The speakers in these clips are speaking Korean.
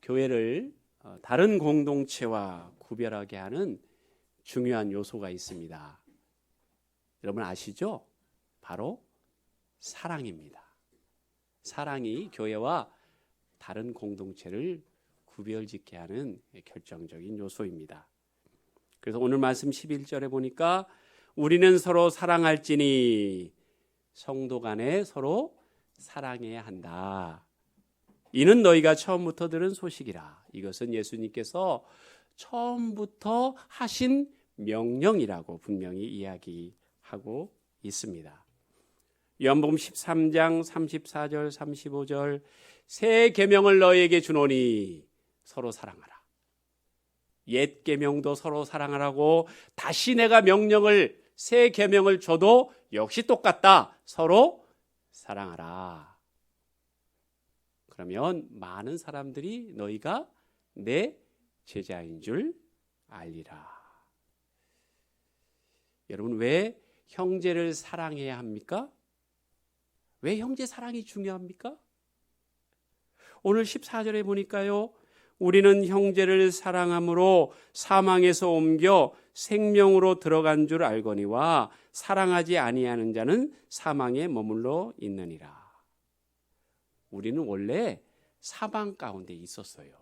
교회를 다른 공동체와 구별하게 하는 중요한 요소가 있습니다. 여러분 아시죠? 바로 사랑입니다. 사랑이 교회와 다른 공동체를 구별짓게 하는 결정적인 요소입니다. 그래서 오늘 말씀 11절에 보니까 우리는 서로 사랑할지니 성도 간에 서로 사랑해야 한다. 이는 너희가 처음부터 들은 소식이라. 이것은 예수님께서 처음부터 하신 명령이라고 분명히 이야기하고 있습니다. 요한복음 13장 34절 35절 새 계명을 너희에게 주노니 서로 사랑하라. 옛 계명도 서로 사랑하라고 다시 내가 새 계명을 줘도 역시 똑같다. 서로 사랑하라. 그러면 많은 사람들이 너희가 내 제자인 줄 알리라. 여러분 왜 형제를 사랑해야 합니까? 왜 형제 사랑이 중요합니까? 오늘 14절에 보니까요. 우리는 형제를 사랑함으로 사망에서 옮겨 생명으로 들어간 줄 알거니와 사랑하지 아니하는 자는 사망에 머물러 있느니라. 우리는 원래 사망 가운데 있었어요.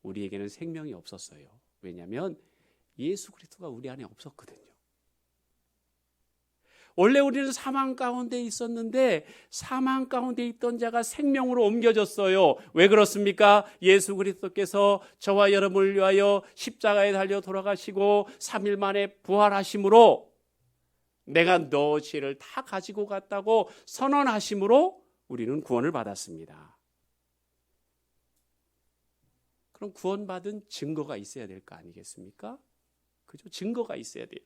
우리에게는 생명이 없었어요. 왜냐하면 예수 그리스도가 우리 안에 없었거든요. 원래 우리는 사망 가운데 있었는데 사망 가운데 있던 자가 생명으로 옮겨졌어요. 왜 그렇습니까? 예수 그리스도께서 저와 여러분을 위하여 십자가에 달려 돌아가시고 3일 만에 부활하심으로 내가 너 죄를 다 가지고 갔다고 선언하심으로 우리는 구원을 받았습니다. 그럼 구원받은 증거가 있어야 될 거 아니겠습니까? 그죠? 증거가 있어야 돼요.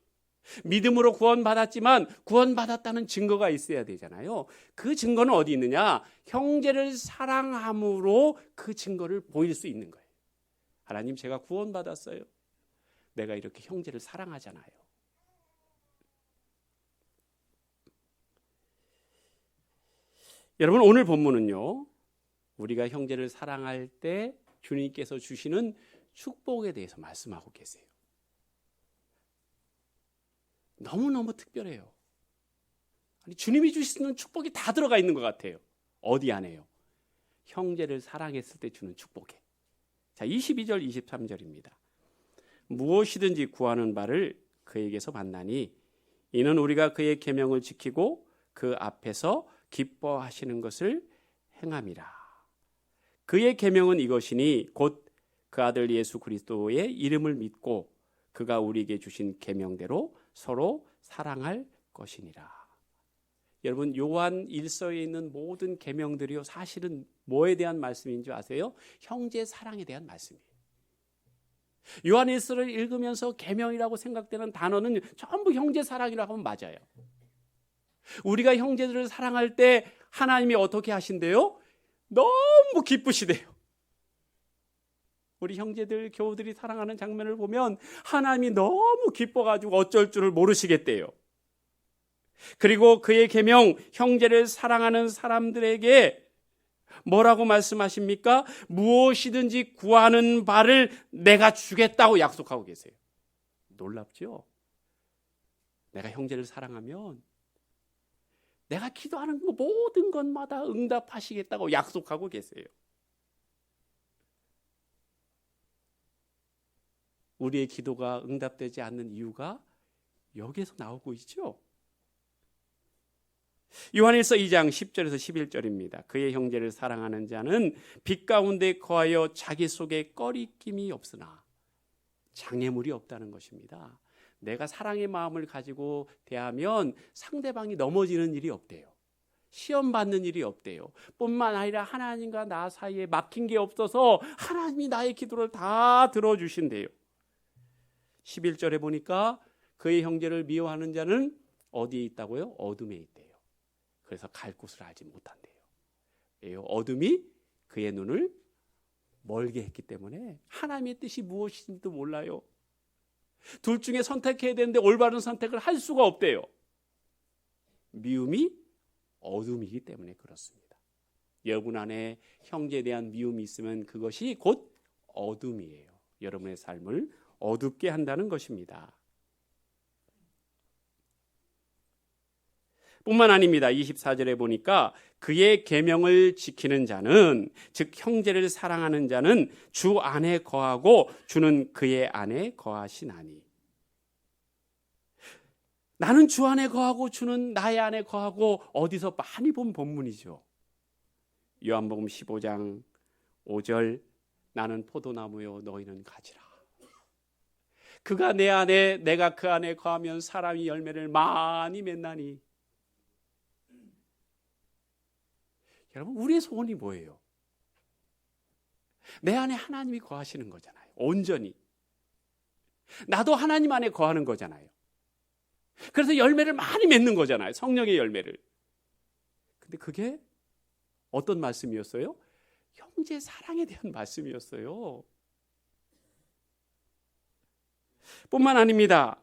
믿음으로 구원받았지만 구원받았다는 증거가 있어야 되잖아요. 그 증거는 어디 있느냐? 형제를 사랑함으로 그 증거를 보일 수 있는 거예요. 하나님 제가 구원받았어요. 내가 이렇게 형제를 사랑하잖아요. 여러분 오늘 본문은요. 우리가 형제를 사랑할 때 주님께서 주시는 축복에 대해서 말씀하고 계세요. 너무너무 특별해요. 아니, 주님이 주시는 축복이 다 들어가 있는 것 같아요. 어디 안에요? 형제를 사랑했을 때 주는 축복에. 자, 22절 23절입니다. 무엇이든지 구하는 바를 그에게서 받나니 이는 우리가 그의 계명을 지키고 그 앞에서 기뻐하시는 것을 행함이라. 그의 계명은 이것이니 곧 그 아들 예수 그리스도의 이름을 믿고 그가 우리에게 주신 계명대로 서로 사랑할 것이니라. 여러분 요한 1서에 있는 모든 계명들이요 사실은 뭐에 대한 말씀인 줄 아세요? 형제 사랑에 대한 말씀이에요. 요한 1서를 읽으면서 계명이라고 생각되는 단어는 전부 형제 사랑이라고 하면 맞아요. 우리가 형제들을 사랑할 때 하나님이 어떻게 하신대요? 너무 기쁘시대요. 우리 형제들, 교우들이 사랑하는 장면을 보면 하나님이 너무 기뻐가지고 어쩔 줄을 모르시겠대요. 그리고 그의 계명, 형제를 사랑하는 사람들에게 뭐라고 말씀하십니까? 무엇이든지 구하는 바를 내가 주겠다고 약속하고 계세요. 놀랍죠? 내가 형제를 사랑하면 내가 기도하는 모든 것마다 응답하시겠다고 약속하고 계세요. 우리의 기도가 응답되지 않는 이유가 여기에서 나오고 있죠. 요한일서 2장 10절에서 11절입니다. 그의 형제를 사랑하는 자는 빛 가운데 거하여 자기 속에 꺼리낌이 없으나 장애물이 없다는 것입니다. 내가 사랑의 마음을 가지고 대하면 상대방이 넘어지는 일이 없대요. 시험 받는 일이 없대요. 뿐만 아니라 하나님과 나 사이에 막힌 게 없어서 하나님이 나의 기도를 다 들어주신대요. 11절에 보니까 그의 형제를 미워하는 자는 어디에 있다고요? 어둠에 있대요. 그래서 갈 곳을 알지 못한대요. 왜요? 어둠이 그의 눈을 멀게 했기 때문에 하나님의 뜻이 무엇인지도 몰라요. 둘 중에 선택해야 되는데 올바른 선택을 할 수가 없대요. 미움이 어둠이기 때문에 그렇습니다. 여러분 안에 형제에 대한 미움이 있으면 그것이 곧 어둠이에요. 여러분의 삶을 어둡게 한다는 것입니다. 뿐만 아닙니다. 24절에 보니까 그의 계명을 지키는 자는, 즉 형제를 사랑하는 자는 주 안에 거하고 주는 그의 안에 거하시나니. 나는 주 안에 거하고 주는 나의 안에 거하고, 어디서 많이 본 본문이죠. 요한복음 15장 5절, 나는 포도나무요 너희는 가지라. 그가 내 안에 내가 그 안에 거하면 사람이 열매를 많이 맺나니. 여러분, 우리의 소원이 뭐예요? 내 안에 하나님이 거하시는 거잖아요. 온전히. 나도 하나님 안에 거하는 거잖아요. 그래서 열매를 많이 맺는 거잖아요. 성령의 열매를. 근데 그게 어떤 말씀이었어요? 형제 사랑에 대한 말씀이었어요. 뿐만 아닙니다.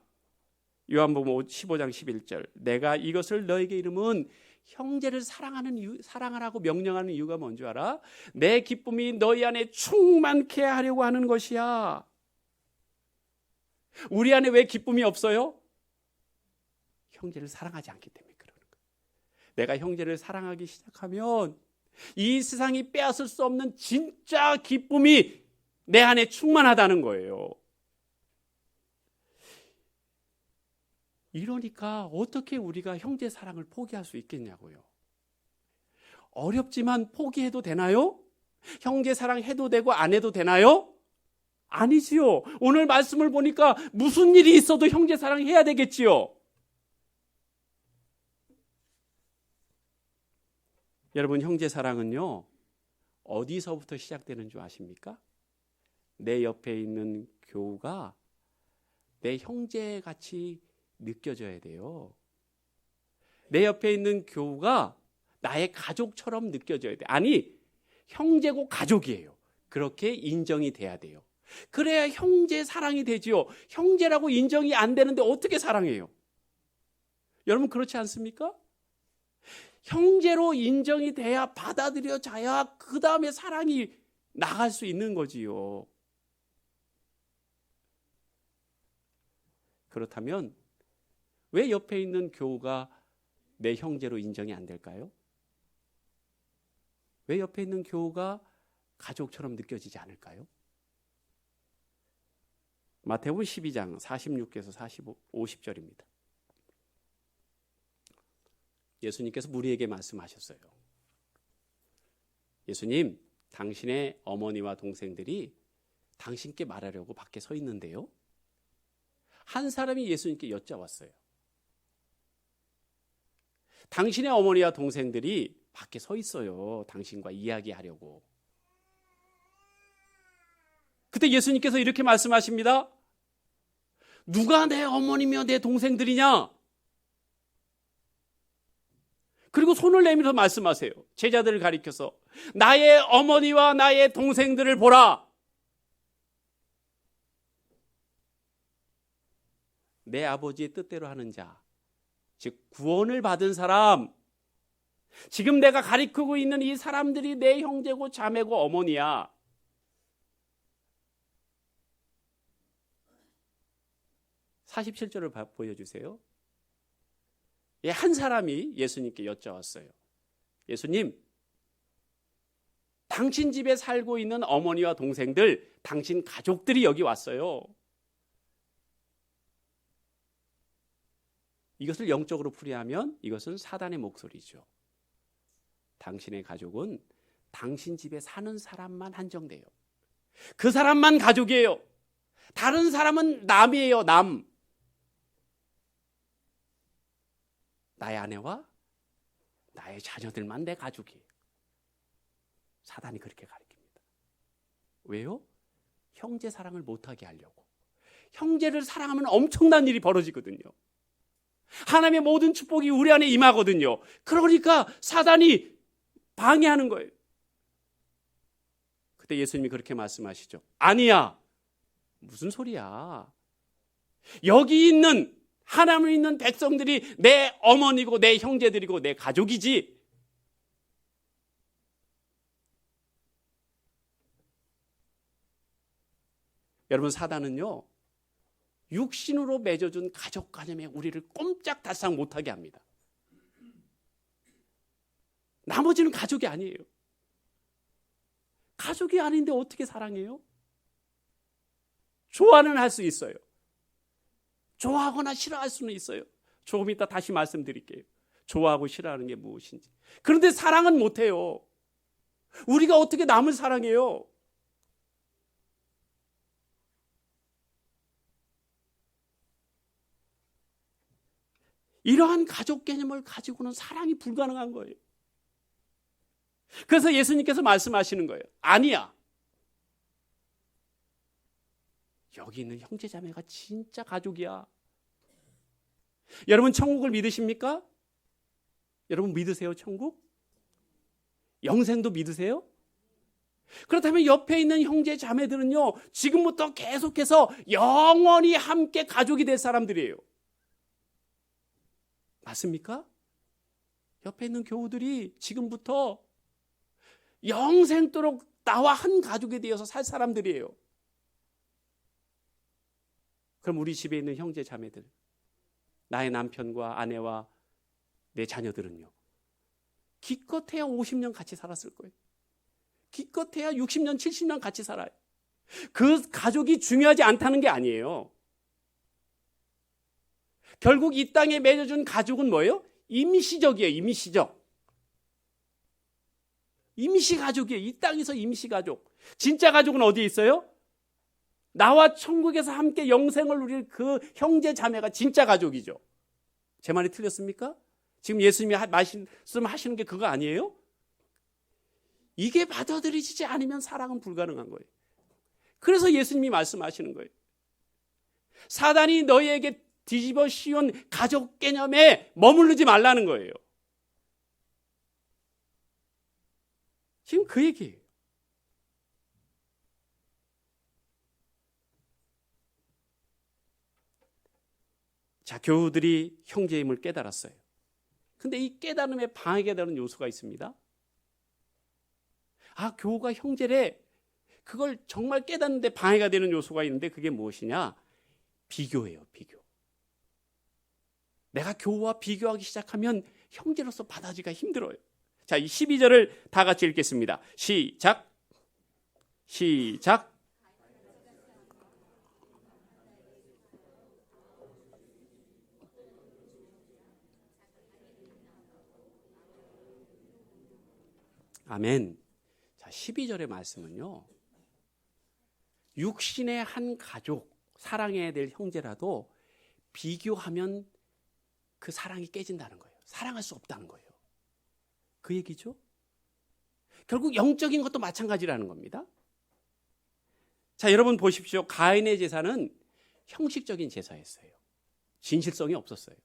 요한복음 15장 11절, 내가 이것을 너에게 이름은 형제를 사랑하라고 명령하는 이유가 뭔지 알아? 내 기쁨이 너희 안에 충만케 하려고 하는 것이야. 우리 안에 왜 기쁨이 없어요? 형제를 사랑하지 않기 때문에 그러는 거예요. 내가 형제를 사랑하기 시작하면 이 세상이 빼앗을 수 없는 진짜 기쁨이 내 안에 충만하다는 거예요. 이러니까 어떻게 우리가 형제 사랑을 포기할 수 있겠냐고요. 어렵지만 포기해도 되나요? 형제 사랑 해도 되고 안 해도 되나요? 아니지요. 오늘 말씀을 보니까 무슨 일이 있어도 형제 사랑 해야 되겠지요. 여러분, 형제 사랑은요, 어디서부터 시작되는 줄 아십니까? 내 옆에 있는 교우가 내 형제같이 느껴져야 돼요. 내 옆에 있는 교우가 나의 가족처럼 느껴져야 돼. 아니, 형제고 가족이에요. 그렇게 인정이 돼야 돼요. 그래야 형제 사랑이 되지요. 형제라고 인정이 안 되는데 어떻게 사랑해요? 여러분, 그렇지 않습니까? 형제로 인정이 돼야, 받아들여져야 그 다음에 사랑이 나갈 수 있는 거지요. 그렇다면 왜 옆에 있는 교우가 내 형제로 인정이 안 될까요? 왜 옆에 있는 교우가 가족처럼 느껴지지 않을까요? 마태복음 12장 46에서 50절입니다. 예수님께서 무리에게 말씀하셨어요. 예수님, 당신의 어머니와 동생들이 당신께 말하려고 밖에 서 있는데요. 한 사람이 예수님께 여쭤왔어요. 당신의 어머니와 동생들이 밖에 서 있어요. 당신과 이야기하려고. 그때 예수님께서 이렇게 말씀하십니다. 누가 내 어머니며 내 동생들이냐? 그리고 손을 내밀어서 말씀하세요. 제자들을 가리켜서 나의 어머니와 나의 동생들을 보라. 내 아버지의 뜻대로 하는 자, 즉 구원을 받은 사람, 지금 내가 가리키고 있는 이 사람들이 내 형제고 자매고 어머니야. (47절을) 보여주세요. 한 사람이 예수님께 여쭤왔어요. 예수님, 당신 집에 살고 있는 어머니와 동생들, 당신 가족들이 여기 왔어요. 이것을 영적으로 풀이하면 이것은 사단의 목소리죠. 당신의 가족은 당신 집에 사는 사람만 한정돼요. 그 사람만 가족이에요. 다른 사람은 남이에요, 남. 나의 아내와 나의 자녀들만 내 가족이에요. 사단이 그렇게 가르칩니다. 왜요? 형제 사랑을 못하게 하려고. 형제를 사랑하면 엄청난 일이 벌어지거든요. 하나님의 모든 축복이 우리 안에 임하거든요. 그러니까 사단이 방해하는 거예요. 그때 예수님이 그렇게 말씀하시죠. 아니야. 무슨 소리야. 여기 있는 하나님에 있는 백성들이 내 어머니고 내 형제들이고 내 가족이지. 여러분, 사단은요, 육신으로 맺어준 가족관념에 우리를 꼼짝달싹 못하게 합니다. 나머지는 가족이 아니에요. 가족이 아닌데 어떻게 사랑해요? 좋아는 할 수 있어요. 좋아하거나 싫어할 수는 있어요. 조금 이따 다시 말씀드릴게요. 좋아하고 싫어하는 게 무엇인지. 그런데 사랑은 못해요. 우리가 어떻게 남을 사랑해요? 이러한 가족 개념을 가지고는 사랑이 불가능한 거예요. 그래서 예수님께서 말씀하시는 거예요. 아니야. 여기 있는 형제자매가 진짜 가족이야. 여러분, 천국을 믿으십니까? 여러분, 믿으세요, 천국? 영생도 믿으세요? 그렇다면 옆에 있는 형제 자매들은요, 지금부터 계속해서 영원히 함께 가족이 될 사람들이에요. 맞습니까? 옆에 있는 교우들이 지금부터 영생토록 나와 한 가족이 되어서 살 사람들이에요. 그럼 우리 집에 있는 형제 자매들, 나의 남편과 아내와 내 자녀들은요, 기껏해야 50년 같이 살았을 거예요. 기껏해야 60년, 70년 같이 살아요. 그 가족이 중요하지 않다는 게 아니에요. 결국 이 땅에 맺어준 가족은 뭐예요? 임시적이에요. 임시적. 임시가족이에요. 이 땅에서 임시가족. 진짜 가족은 어디에 있어요? 나와 천국에서 함께 영생을 누릴 그 형제 자매가 진짜 가족이죠. 제 말이 틀렸습니까? 지금 예수님이 말씀하시는 게 그거 아니에요? 이게 받아들이지 않으면 사랑은 불가능한 거예요. 그래서 예수님이 말씀하시는 거예요. 사단이 너희에게 뒤집어 씌운 가족 개념에 머무르지 말라는 거예요. 지금 그 얘기예요. 자, 교우들이 형제임을 깨달았어요. 근데 이 깨달음에 방해가 되는 요소가 있습니다. 아, 교우가 형제래. 그걸 정말 깨닫는데 방해가 되는 요소가 있는데 그게 무엇이냐? 비교예요, 비교. 내가 교우와 비교하기 시작하면 형제로서 받아들이기가 힘들어요. 자, 이 12절을 다 같이 읽겠습니다. 시작. 시작. 아멘. 자, 12절의 말씀은요, 육신의 한 가족, 사랑해야 될 형제라도 비교하면 그 사랑이 깨진다는 거예요. 사랑할 수 없다는 거예요. 그 얘기죠. 결국 영적인 것도 마찬가지라는 겁니다. 자, 여러분 보십시오. 가인의 제사는 형식적인 제사였어요. 진실성이 없었어요.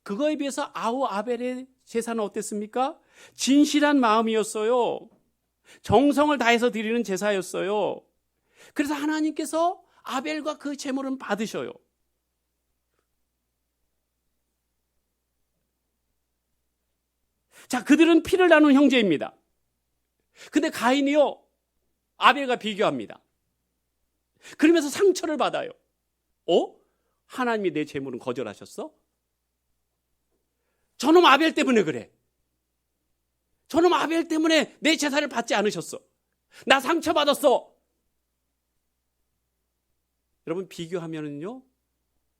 그거에 비해서 아벨의 제사는 어땠습니까? 진실한 마음이었어요. 정성을 다해서 드리는 제사였어요. 그래서 하나님께서 아벨과 그 제물은 받으셔요. 자, 그들은 피를 나눈 형제입니다. 근데 가인이요, 아벨과 비교합니다. 그러면서 상처를 받아요. 하나님이 내 제물은 거절하셨어? 저놈 아벨 때문에 그래. 저놈 아벨 때문에 내 제사를 받지 않으셨어. 나 상처받았어. 여러분, 비교하면은요,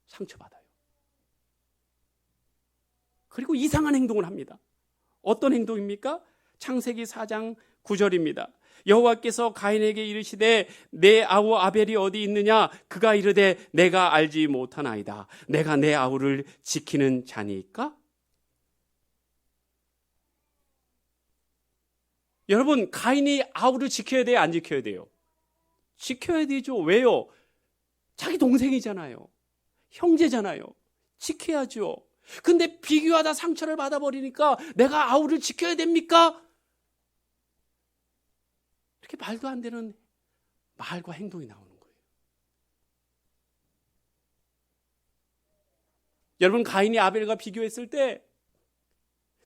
상처받아요. 그리고 이상한 행동을 합니다. 어떤 행동입니까? 창세기 4장 9절입니다. 여호와께서 가인에게 이르시되 내 아우 아벨이 어디 있느냐? 그가 이르되 내가 알지 못하나이다. 내가 내 아우를 지키는 자니까? 여러분, 가인이 아우를 지켜야 돼요? 안 지켜야 돼요? 지켜야 되죠. 왜요? 자기 동생이잖아요. 형제잖아요. 지켜야죠. 근데 비교하다 상처를 받아버리니까 내가 아우를 지켜야 됩니까? 이렇게 말도 안 되는 말과 행동이 나오는 거예요. 여러분, 가인이 아벨과 비교했을 때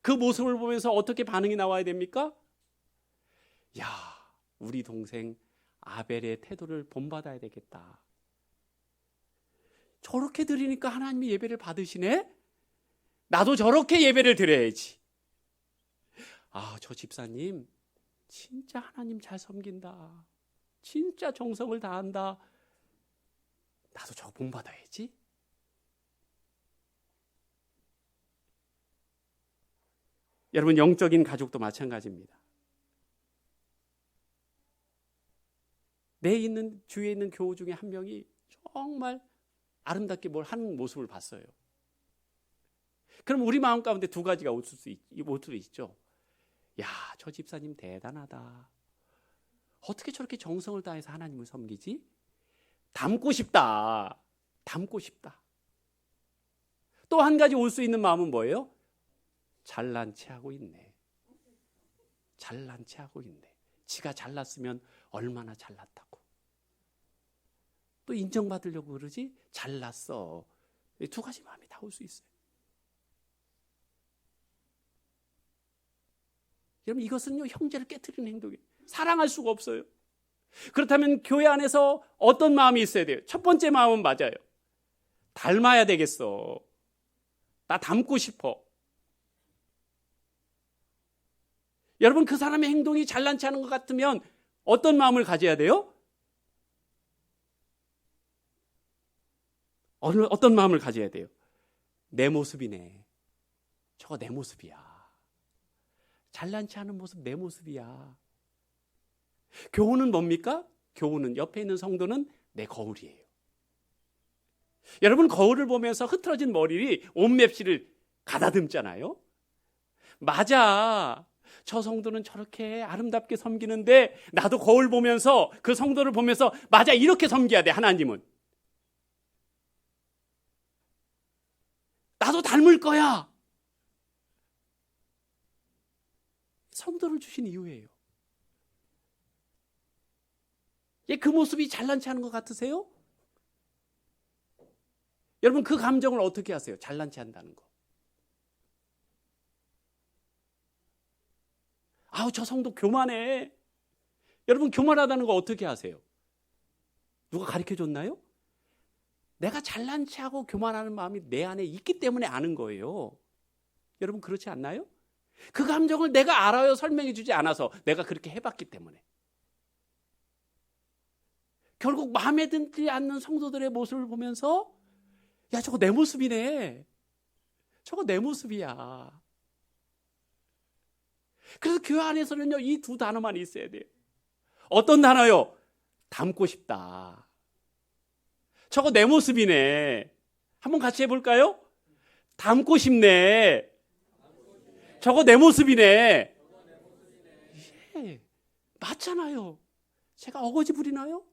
그 모습을 보면서 어떻게 반응이 나와야 됩니까? 야, 우리 동생 아벨의 태도를 본받아야 되겠다. 저렇게 드리니까 하나님이 예배를 받으시네? 나도 저렇게 예배를 드려야지. 아, 저 집사님 진짜 하나님 잘 섬긴다. 진짜 정성을 다한다. 나도 저거 본받아야지. 여러분, 영적인 가족도 마찬가지입니다. 주위에 있는 교우 중에 한 명이 정말 아름답게 뭘 하는 모습을 봤어요. 그럼 우리 마음 가운데 두 가지가 올 수 있죠. 야, 저 집사님 대단하다. 어떻게 저렇게 정성을 다해서 하나님을 섬기지? 닮고 싶다. 닮고 싶다. 또 한 가지 올 수 있는 마음은 뭐예요? 잘난 체하고 있네. 잘난 체하고 있네. 지가 잘났으면 얼마나 잘났다고. 또 인정받으려고 그러지? 잘났어. 이 두 가지 마음이 다 올 수 있어요. 여러분, 이것은요, 형제를 깨트리는 행동이에요. 사랑할 수가 없어요. 그렇다면 교회 안에서 어떤 마음이 있어야 돼요? 첫 번째 마음은 맞아요. 닮아야 되겠어. 나 닮고 싶어. 여러분, 그 사람의 행동이 잘난치 않은 것 같으면 어떤 마음을 가져야 돼요? 어떤 마음을 가져야 돼요? 내 모습이네. 저거 내 모습이야. 잘난치 않은 모습 내 모습이야. 교훈은 뭡니까? 교훈은, 옆에 있는 성도는 내 거울이에요. 여러분, 거울을 보면서 흐트러진 머리를 옷맵시를 가다듬잖아요. 맞아. 저 성도는 저렇게 아름답게 섬기는데 나도 거울 보면서, 그 성도를 보면서, 맞아, 이렇게 섬겨야 돼. 하나님은 나도 닮을 거야. 성도를 주신 이유예요. 그 모습이 잘난치 않은 것 같으세요? 여러분, 그 감정을 어떻게 하세요? 잘난치 한다는 거. 아우, 저 성도 교만해. 여러분, 교만하다는 거 어떻게 하세요? 누가 가르쳐줬나요? 내가 잘난치 하고 교만하는 마음이 내 안에 있기 때문에 아는 거예요. 여러분, 그렇지 않나요? 그 감정을 내가 알아요. 설명해 주지 않아서. 내가 그렇게 해봤기 때문에. 결국 마음에 들지 않는 성도들의 모습을 보면서, 야, 저거 내 모습이네. 저거 내 모습이야. 그래서 교회 안에서는요, 이 두 단어만 있어야 돼요. 어떤 단어요? 닮고 싶다. 저거 내 모습이네. 한번 같이 해볼까요? 닮고 싶네. 저거 내 모습이네. 예, 맞잖아요. 제가 어거지 부리나요?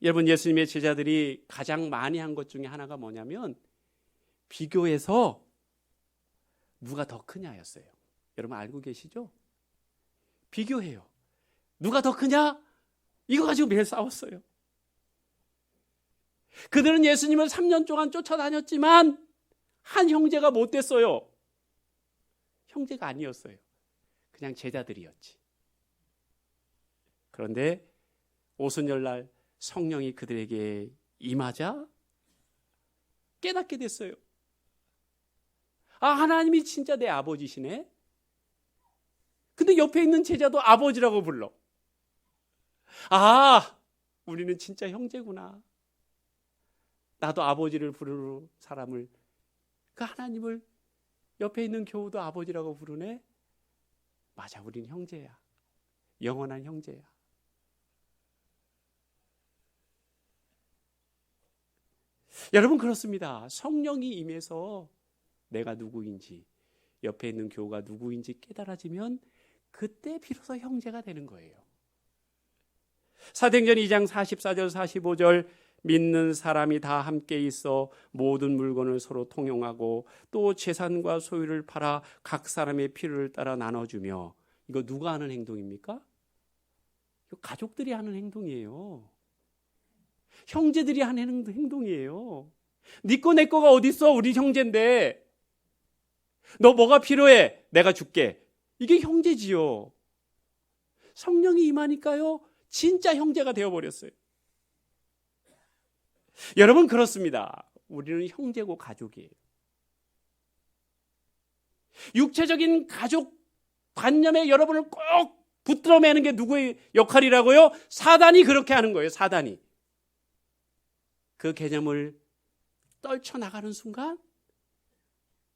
여러분, 예수님의 제자들이 가장 많이 한 것 중에 하나가 뭐냐면 비교해서 누가 더 크냐였어요. 여러분 알고 계시죠? 비교해요. 누가 더 크냐? 이거 가지고 매일 싸웠어요. 그들은 예수님을 3년 동안 쫓아다녔지만 한 형제가 못 됐어요. 형제가 아니었어요. 그냥 제자들이었지. 그런데 오순절날 성령이 그들에게 임하자 깨닫게 됐어요. 아, 하나님이 진짜 내 아버지시네. 근데 옆에 있는 제자도 아버지라고 불러. 아, 우리는 진짜 형제구나. 나도 아버지를 부르는 사람을, 그 하나님을 옆에 있는 교우도 아버지라고 부르네. 맞아, 우린 형제야. 영원한 형제야. 여러분, 그렇습니다. 성령이 임해서 내가 누구인지, 옆에 있는 교우가 누구인지 깨달아지면 그때 비로소 형제가 되는 거예요. 사도행전 2장 44절 45절, 믿는 사람이 다 함께 있어 모든 물건을 서로 통용하고 또 재산과 소유를 팔아 각 사람의 필요를 따라 나눠주며. 이거 누가 하는 행동입니까? 이거 가족들이 하는 행동이에요. 형제들이 하는 행동이에요. 네 거 내 거가 어디 있어? 우리 형제인데. 너 뭐가 필요해? 내가 줄게. 이게 형제지요. 성령이 임하니까요, 진짜 형제가 되어버렸어요. 여러분, 그렇습니다. 우리는 형제고 가족이에요. 육체적인 가족 관념에 여러분을 꼭 붙들어매는 게 누구의 역할이라고요? 사단이 그렇게 하는 거예요. 사단이. 그 개념을 떨쳐나가는 순간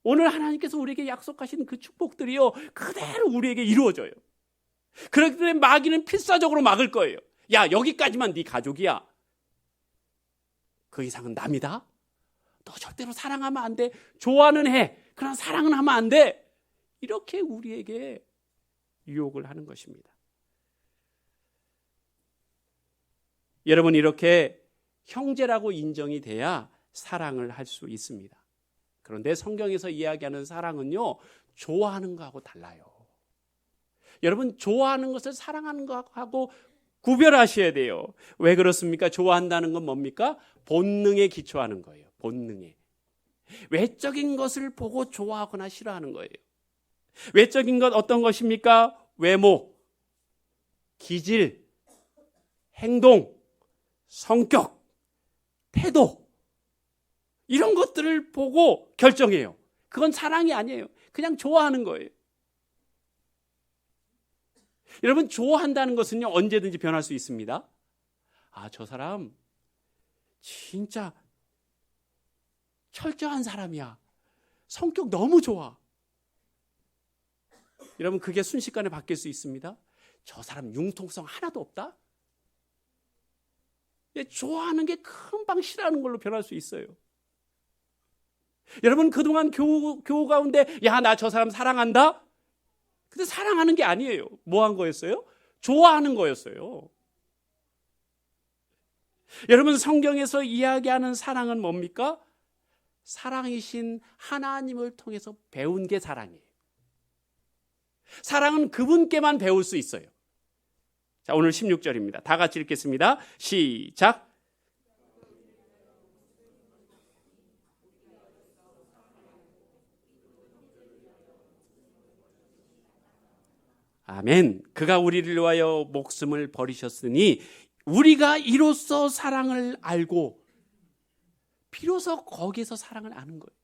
오늘 하나님께서 우리에게 약속하신 그 축복들이요, 그대로 우리에게 이루어져요. 그렇기 때문에 마귀는 필사적으로 막을 거예요. 야, 여기까지만 네 가족이야. 그 이상은 남이다. 너 절대로 사랑하면 안 돼. 좋아는 해. 그러나 사랑은 하면 안 돼. 이렇게 우리에게 유혹을 하는 것입니다. 여러분, 이렇게 형제라고 인정이 돼야 사랑을 할 수 있습니다. 그런데 성경에서 이야기하는 사랑은요, 좋아하는 거하고 달라요. 여러분, 좋아하는 것을 사랑하는 것하고 구별하셔야 돼요. 왜 그렇습니까? 좋아한다는 건 뭡니까? 본능에 기초하는 거예요. 본능에. 외적인 것을 보고 좋아하거나 싫어하는 거예요. 외적인 것 어떤 것입니까? 외모, 기질, 행동, 성격, 태도, 이런 것들을 보고 결정해요. 그건 사랑이 아니에요. 그냥 좋아하는 거예요. 여러분, 좋아한다는 것은요, 언제든지 변할 수 있습니다. 아, 저 사람 진짜 철저한 사람이야. 성격 너무 좋아. 여러분, 그게 순식간에 바뀔 수 있습니다. 저 사람 융통성 하나도 없다? 좋아하는 게 금방 싫어하는 걸로 변할 수 있어요. 여러분, 그동안 교우 가운데 야, 나 저 사람 사랑한다? 근데 사랑하는 게 아니에요. 뭐 한 거였어요? 좋아하는 거였어요. 여러분, 성경에서 이야기하는 사랑은 뭡니까? 사랑이신 하나님을 통해서 배운 게 사랑이에요. 사랑은 그분께만 배울 수 있어요. 자, 오늘 16절입니다. 다 같이 읽겠습니다. 시작. 아멘. 그가 우리를 위하여 목숨을 버리셨으니 우리가 이로써 사랑을 알고 비로소 거기에서 사랑을 아는 거예요.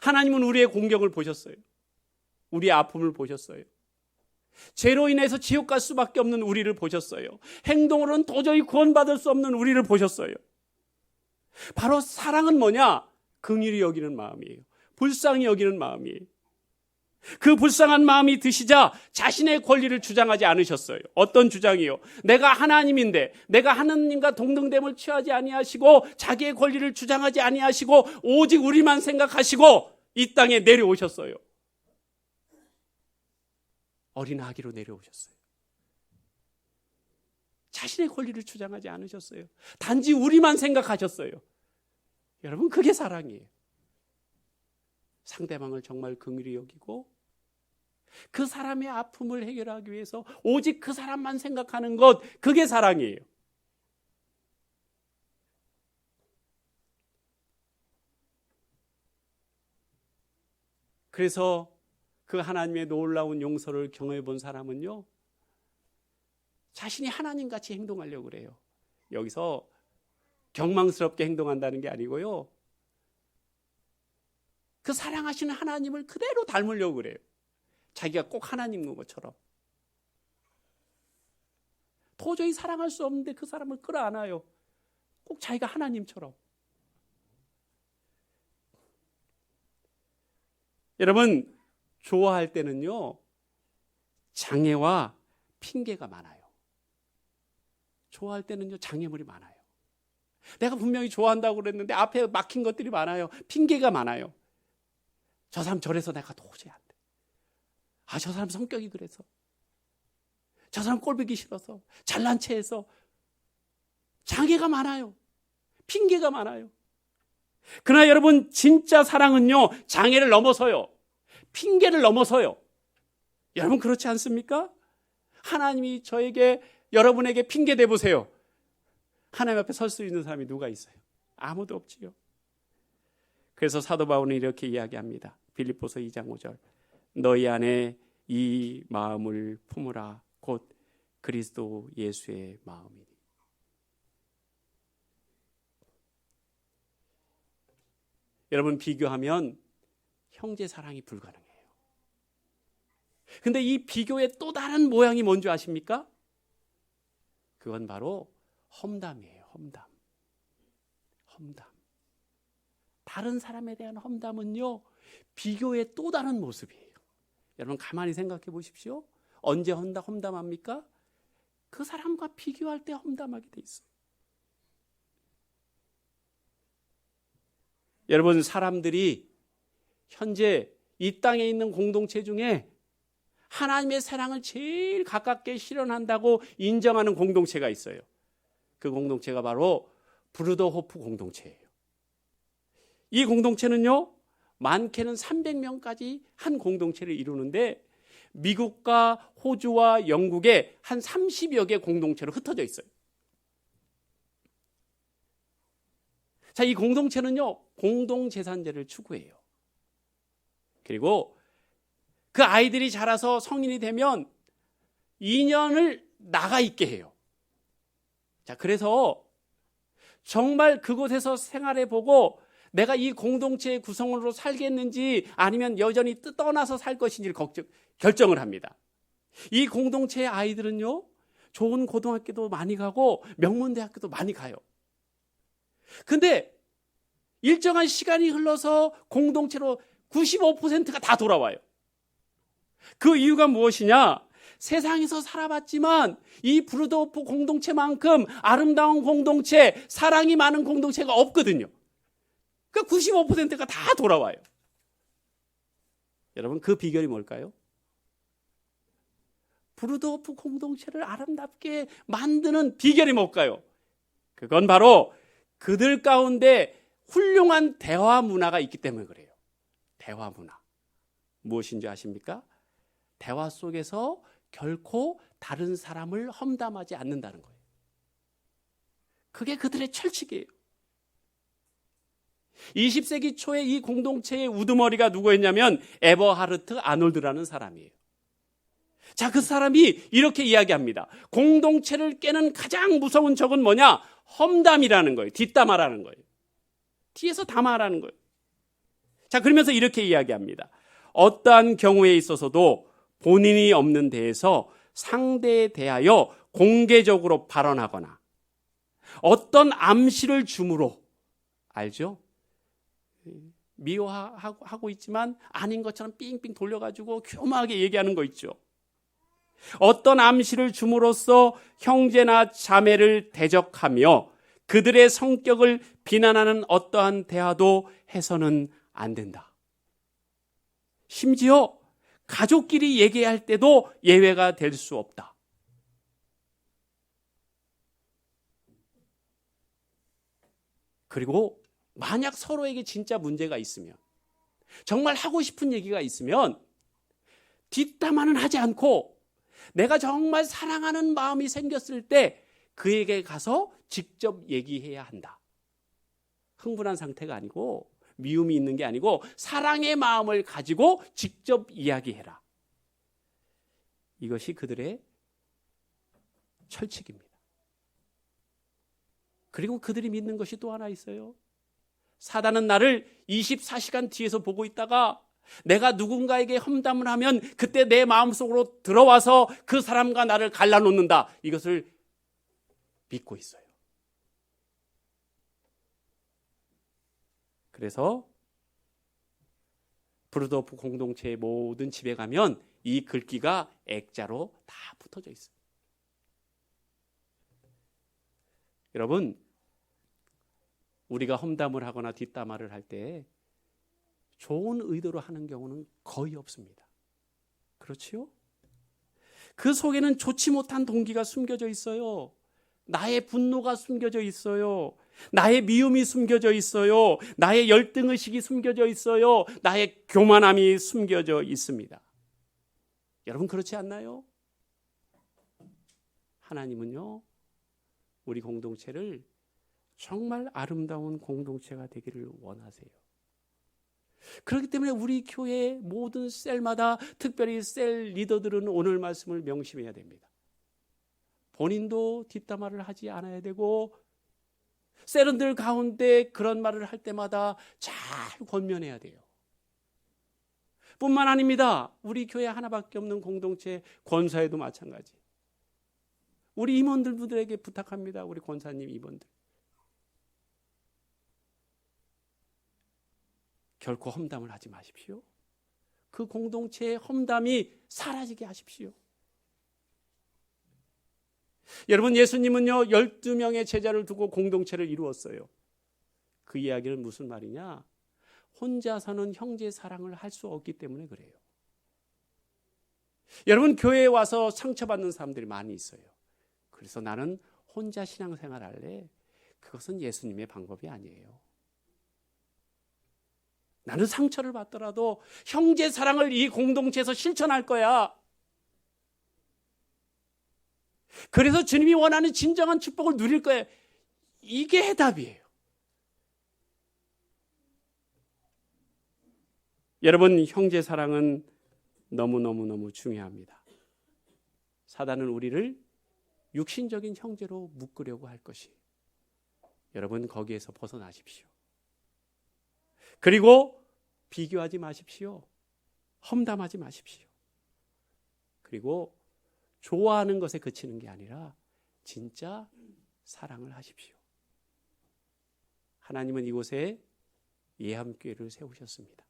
하나님은 우리의 공경을 보셨어요. 우리의 아픔을 보셨어요. 죄로 인해서 지옥 갈 수밖에 없는 우리를 보셨어요. 행동으로는 도저히 구원받을 수 없는 우리를 보셨어요. 바로 사랑은 뭐냐? 긍휼히 여기는 마음이에요. 불쌍히 여기는 마음이에요. 그 불쌍한 마음이 드시자 자신의 권리를 주장하지 않으셨어요. 어떤 주장이요? 내가 하나님인데 내가 하나님과 동등됨을 취하지 아니하시고 자기의 권리를 주장하지 아니하시고 오직 우리만 생각하시고 이 땅에 내려오셨어요. 어린 아기로 내려오셨어요. 자신의 권리를 주장하지 않으셨어요. 단지 우리만 생각하셨어요. 여러분, 그게 사랑이에요. 상대방을 정말 긍휼히 여기고 그 사람의 아픔을 해결하기 위해서 오직 그 사람만 생각하는 것, 그게 사랑이에요. 그래서 그 하나님의 놀라운 용서를 경험해 본 사람은요, 자신이 하나님같이 행동하려고 그래요. 여기서 경망스럽게 행동한다는 게 아니고요, 그 사랑하시는 하나님을 그대로 닮으려고 그래요. 자기가 꼭 하나님인 것처럼. 도저히 사랑할 수 없는데 그 사람을 끌어안아요. 꼭 자기가 하나님처럼. 여러분, 좋아할 때는요, 장애와 핑계가 많아요. 좋아할 때는요, 장애물이 많아요. 내가 분명히 좋아한다고 그랬는데 앞에 막힌 것들이 많아요. 핑계가 많아요. 저 사람 저래서 내가 도저히 안 돼. 아, 저 사람 성격이 그래서. 저 사람 꼴보기 싫어서. 잘난 체해서. 장애가 많아요. 핑계가 많아요. 그러나 여러분, 진짜 사랑은요, 장애를 넘어서요. 핑계를 넘어서요. 여러분, 그렇지 않습니까? 하나님이 여러분에게 핑계 대보세요. 하나님 앞에 설 수 있는 사람이 누가 있어요? 아무도 없지요. 그래서 사도 바울은 이렇게 이야기합니다. 빌립보서 2장 5절. 너희 안에 이 마음을 품으라. 곧 그리스도 예수의 마음이니. 여러분, 비교하면 형제 사랑이 불가능해요. 근데 이 비교의 또 다른 모양이 뭔지 아십니까? 그건 바로 험담이에요. 험담. 다른 사람에 대한 험담은요, 비교의 또 다른 모습이에요. 여러분, 가만히 생각해 보십시오. 언제 험담합니까? 그 사람과 비교할 때 험담하게 돼 있어요. 여러분, 사람들이 현재 이 땅에 있는 공동체 중에 하나님의 사랑을 제일 가깝게 실현한다고 인정하는 공동체가 있어요. 그 공동체가 바로 브루더호프 공동체예요. 이 공동체는요, 많게는 300명까지 한 공동체를 이루는데 미국과 호주와 영국에 한 30여 개 공동체로 흩어져 있어요. 자, 이 공동체는요, 공동재산제를 추구해요. 그리고 그 아이들이 자라서 성인이 되면 2년을 나가 있게 해요. 자, 그래서 정말 그곳에서 생활해 보고 내가 이 공동체의 구성원으로 살겠는지 아니면 여전히 떠나서 살 것인지를 결정을 합니다. 이 공동체의 아이들은요, 좋은 고등학교도 많이 가고 명문대학교도 많이 가요. 근데 일정한 시간이 흘러서 공동체로 95%가 다 돌아와요. 그 이유가 무엇이냐? 세상에서 살아봤지만 이 브루더호프 공동체만큼 아름다운 공동체, 사랑이 많은 공동체가 없거든요. 그 95%가 다 돌아와요. 여러분, 그 비결이 뭘까요? 브루더호프 공동체를 아름답게 만드는 비결이 뭘까요? 그건 바로 그들 가운데 훌륭한 대화 문화가 있기 때문에 그래요. 대화 문화. 무엇인지 아십니까? 대화 속에서 결코 다른 사람을 험담하지 않는다는 거예요. 그게 그들의 철칙이에요. 20세기 초에 이 공동체의 우두머리가 누구였냐면 에버하르트 아놀드라는 사람이에요. 자, 그 사람이 이렇게 이야기합니다. 공동체를 깨는 가장 무서운 적은 뭐냐? 험담이라는 거예요. 뒷담화라는 거예요. 뒤에서 담화라는 거예요. 자, 그러면서 이렇게 이야기합니다. 어떠한 경우에 있어서도 본인이 없는 데에서 상대에 대하여 공개적으로 발언하거나 어떤 암시를 줌으로, 알죠? 미워하고 있지만 아닌 것처럼 삥삥 돌려가지고 교묘하게 얘기하는 거 있죠. 어떤 암시를 줌으로써 형제나 자매를 대적하며 그들의 성격을 비난하는 어떠한 대화도 해서는 안 된다. 심지어 가족끼리 얘기할 때도 예외가 될 수 없다. 그리고 만약 서로에게 진짜 문제가 있으면, 정말 하고 싶은 얘기가 있으면 뒷담화는 하지 않고 내가 정말 사랑하는 마음이 생겼을 때 그에게 가서 직접 얘기해야 한다. 흥분한 상태가 아니고, 미움이 있는 게 아니고 사랑의 마음을 가지고 직접 이야기해라. 이것이 그들의 철칙입니다. 그리고 그들이 믿는 것이 또 하나 있어요. 사단은 나를 24시간 뒤에서 보고 있다가 내가 누군가에게 험담을 하면 그때 내 마음속으로 들어와서 그 사람과 나를 갈라놓는다. 이것을 믿고 있어요. 그래서 브루더호프 공동체의 모든 집에 가면 이 글귀가 액자로 다 붙어져 있어요. 여러분, 우리가 험담을 하거나 뒷담화를 할 때 좋은 의도로 하는 경우는 거의 없습니다. 그렇지요? 그 속에는 좋지 못한 동기가 숨겨져 있어요. 나의 분노가 숨겨져 있어요. 나의 미움이 숨겨져 있어요. 나의 열등의식이 숨겨져 있어요. 나의 교만함이 숨겨져 있습니다. 여러분, 그렇지 않나요? 하나님은요, 우리 공동체를 정말 아름다운 공동체가 되기를 원하세요. 그렇기 때문에 우리 교회 모든 셀마다 특별히 셀 리더들은 오늘 말씀을 명심해야 됩니다. 본인도 뒷담화를 하지 않아야 되고 셀원들 가운데 그런 말을 할 때마다 잘 권면해야 돼요. 뿐만 아닙니다. 우리 교회 하나밖에 없는 공동체 권사에도 마찬가지. 우리 임원들에게 부탁합니다. 우리 권사님 임원들. 결코 험담을 하지 마십시오. 그 공동체의 험담이 사라지게 하십시오. 여러분, 예수님은요 12명의 제자를 두고 공동체를 이루었어요. 그 이야기는 무슨 말이냐? 혼자서는 형제 사랑을 할 수 없기 때문에 그래요. 여러분, 교회에 와서 상처받는 사람들이 많이 있어요. 그래서 나는 혼자 신앙생활 할래. 그것은 예수님의 방법이 아니에요. 나는 상처를 받더라도 형제 사랑을 이 공동체에서 실천할 거야. 그래서 주님이 원하는 진정한 축복을 누릴 거예요. 이게 해답이에요. 여러분, 형제 사랑은 너무너무 중요합니다. 사단은 우리를 육신적인 형제로 묶으려고 할 것이. 여러분, 거기에서 벗어나십시오. 그리고 비교하지 마십시오. 험담하지 마십시오. 그리고 좋아하는 것에 그치는 게 아니라 진짜 사랑을 하십시오. 하나님은 이곳에 예함교회를 세우셨습니다.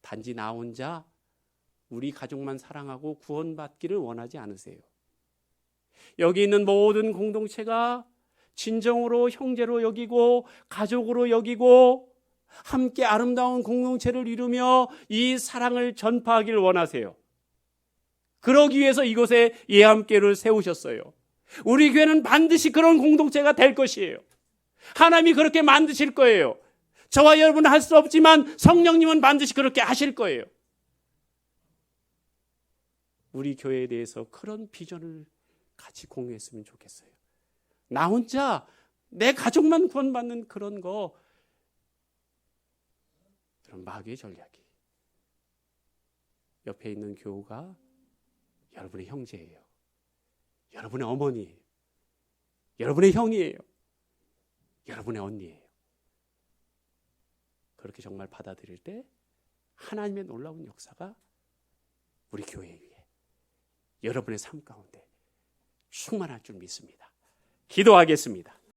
단지 나 혼자 우리 가족만 사랑하고 구원받기를 원하지 않으세요. 여기 있는 모든 공동체가 진정으로 형제로 여기고 가족으로 여기고 함께 아름다운 공동체를 이루며 이 사랑을 전파하길 원하세요. 그러기 위해서 이곳에 예함교회를 세우셨어요. 우리 교회는 반드시 그런 공동체가 될 것이에요. 하나님이 그렇게 만드실 거예요. 저와 여러분은 할 수 없지만 성령님은 반드시 그렇게 하실 거예요. 우리 교회에 대해서 그런 비전을 같이 공유했으면 좋겠어요. 나 혼자 내 가족만 구원받는 그런 거, 그런 마귀의 전략이. 옆에 있는 교우가 여러분의 형제예요. 여러분의 어머니예요. 여러분의 형이에요. 여러분의 언니예요. 그렇게 정말 받아들일 때 하나님의 놀라운 역사가 우리 교회 위에, 여러분의 삶 가운데 충만할 줄 믿습니다. 기도하겠습니다.